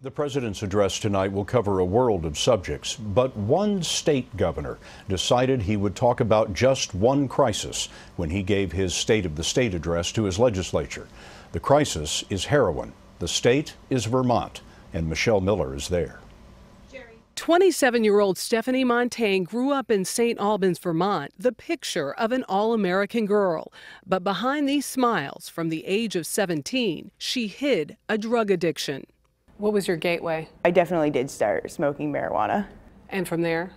The president's address tonight will cover a world of subjects, but one state governor decided he would talk about just one crisis when he gave his State of the State address to his legislature. The crisis is heroin. The state is Vermont, and Michelle Miller is there. 27-year-old Stephanie Montaigne grew up in St. Albans, Vermont, the picture of an all-American girl. But behind these smiles, from the age of 17, she hid a drug addiction. What was your gateway? I definitely did start smoking marijuana. And from there?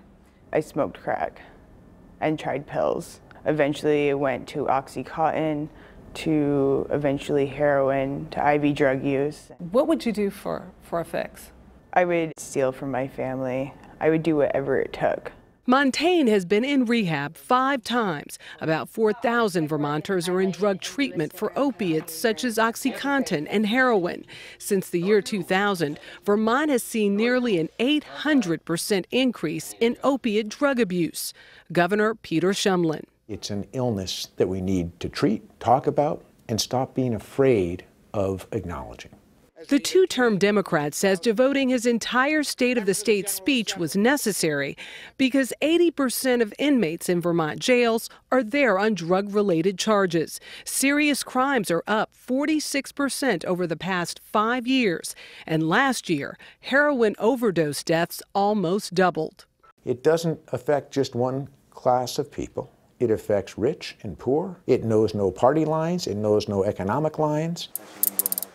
I smoked crack and tried pills. Eventually it went to Oxycontin, to eventually heroin, to IV drug use. What would you do for a fix? I would steal from my family. I would do whatever it took. Montaigne has been in rehab 5 times. About 4,000 Vermonters are in drug treatment for opiates such as Oxycontin and heroin. Since the year 2000, Vermont has seen nearly an 800% increase in opiate drug abuse. Governor Peter Shumlin. It's an illness that we need to treat, talk about, and stop being afraid of acknowledging. The two-term Democrat says devoting his entire State of the State speech was necessary because 80% of inmates in Vermont jails are there on drug-related charges. Serious crimes are up 46% over the past 5 years. And last year, heroin overdose deaths almost doubled. It doesn't affect just one class of people. It affects rich and poor. It knows no party lines. It knows no economic lines.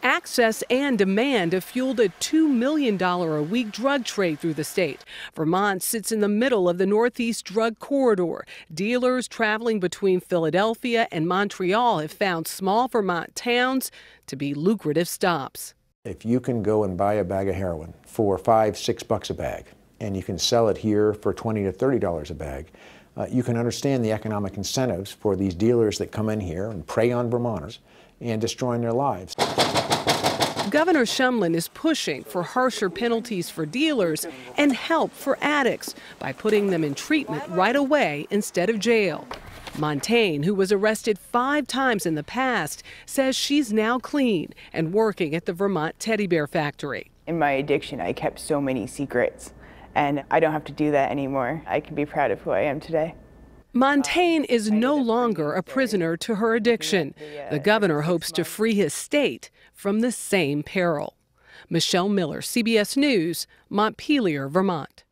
Access and demand have fueled a $2 million a week drug trade through the state. Vermont sits in the middle of the Northeast drug corridor. Dealers traveling between Philadelphia and Montreal have found small Vermont towns to be lucrative stops. If you can go and buy a bag of heroin for $5, $6 a bag, and you can sell it here for $20 to $30 a bag, you can understand the economic incentives for these dealers that come in here and prey on Vermonters and destroying their lives. Governor Shumlin is pushing for harsher penalties for dealers and help for addicts by putting them in treatment right away instead of jail. Montaigne, who was arrested 5 times in the past, says she's now clean and working at the Vermont teddy bear factory. In my addiction, I kept so many secrets, and I don't have to do that anymore. I can be proud of who I am today. Montaigne is no longer a prisoner to her addiction. The governor hopes to free his state from the same peril. Michelle Miller, CBS News, Montpelier, Vermont.